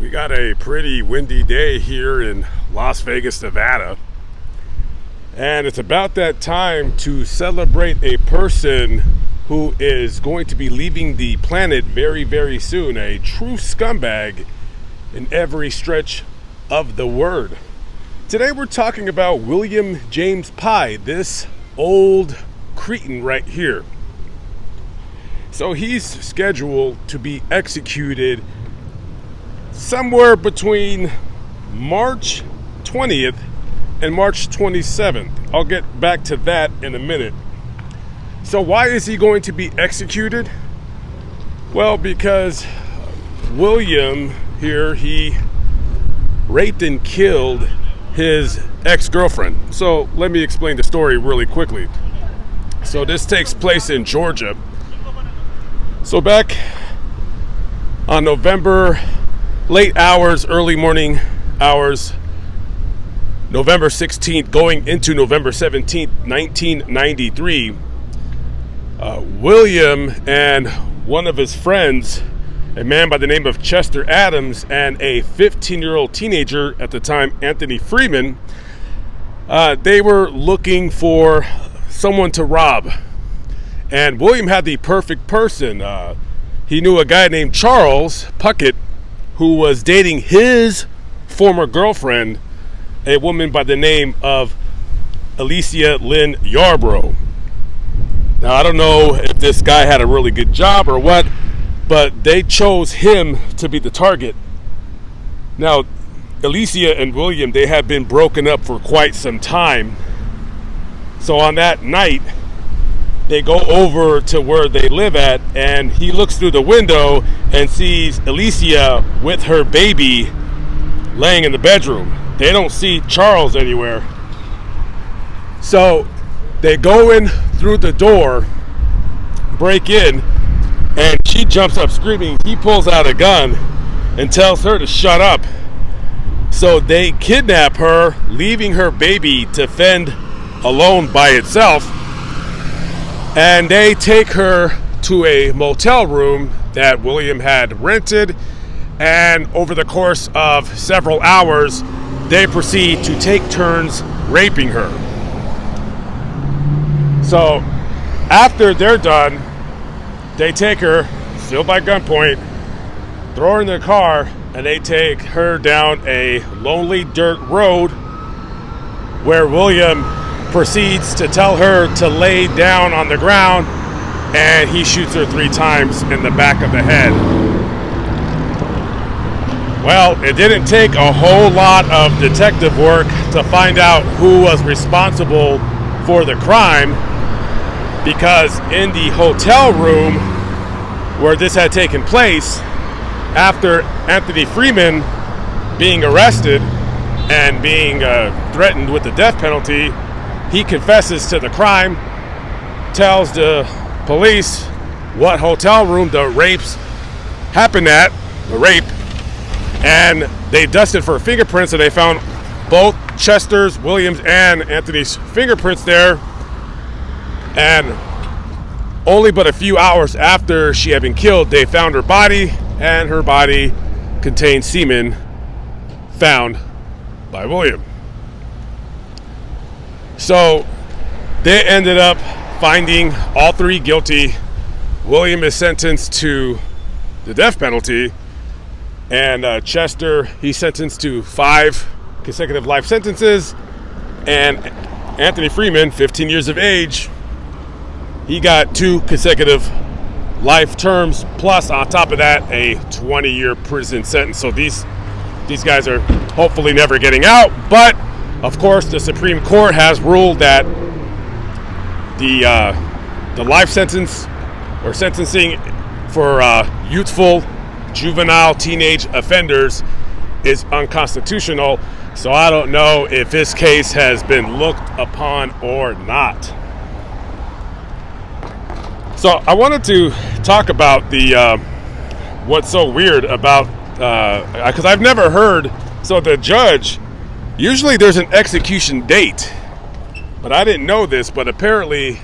We got a pretty windy day here in Las Vegas, Nevada. And it's about that time to celebrate a person who is going to be leaving the planet very, very soon. A true scumbag in every stretch of the word. Today we're talking about William James Pye, this old cretin right here. So he's scheduled to be executed somewhere between March 20th and March 27th. I'll get back to that in a minute. So why is he going to be executed? Well, because William here, he raped and killed his ex-girlfriend. So let me explain the story really quickly. So this takes place in Georgia. So back on late hours, early morning hours, November 16th, going into November 17th, 1993, William and one of his friends, a man by the name of Chester Adams, and a 15-year-old teenager at the time, Anthony Freeman, they were looking for someone to rob. And William had the perfect person. He knew a guy named Charles Puckett, who was dating his former girlfriend, a woman by the name of Alicia Lynn Yarbrough. Now, I don't know if this guy had a really good job or what, but they chose him to be the target. Now, Alicia and William, they had been broken up for quite some time. So on that night, they go over to where they live at, and he looks through the window and sees Alicia with her baby laying in the bedroom. They don't see Charles anywhere. So they go in through the door, break in, and she jumps up screaming. He pulls out a gun and tells her to shut up. So they kidnap her, leaving her baby to fend alone by itself. And they take her to a motel room that William had rented. And over the course of several hours, they proceed to take turns raping her. So after they're done, they take her, still by gunpoint, throw her in their car, and they take her down a lonely dirt road where William proceeds to tell her to lay down on the ground, and he shoots her 3 times in the back of the head. Well, it didn't take a whole lot of detective work to find out who was responsible for the crime, because in the hotel room where this had taken place, after Anthony Freeman being arrested and being threatened with the death penalty, he confesses to the crime, tells the police what hotel room the rapes happened at, the rape, and they dusted for fingerprints, and they found both Chester's, Williams, and Anthony's fingerprints there. And only but a few hours after she had been killed, they found her body, and her body contained semen found by William. So they ended up finding all 3 guilty. William is sentenced to the death penalty, and Chester, he's sentenced to 5 consecutive life sentences, and Anthony Freeman, 15 years of age, he got 2 consecutive life terms, plus on top of that a 20-year prison sentence. So these guys are hopefully never getting out, but of course, the Supreme Court has ruled that the life sentence or sentencing for youthful, juvenile, teenage offenders is unconstitutional. So I don't know if this case has been looked upon or not. So I wanted to talk about what's so weird about, because I've never heard. So the judge, usually there's an execution date, but I didn't know this, but apparently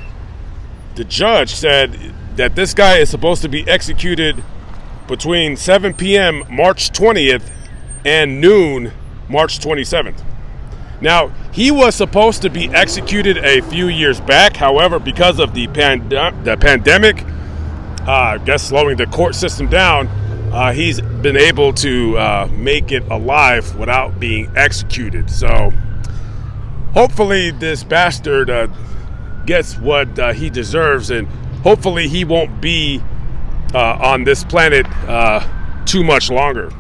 the judge said that this guy is supposed to be executed between 7 p.m. March 20th and noon, March 27th. Now, he was supposed to be executed a few years back. However, because of the pandemic, I guess slowing the court system down, he's been able to make it alive without being executed. So hopefully this bastard gets what he deserves, and hopefully he won't be on this planet too much longer.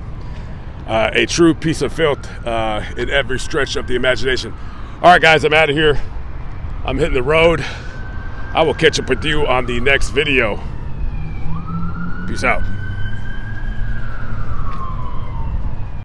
A true piece of filth in every stretch of the imagination. All right, guys, I'm out of here. I'm hitting the road. I will catch up with you on the next video. Peace out.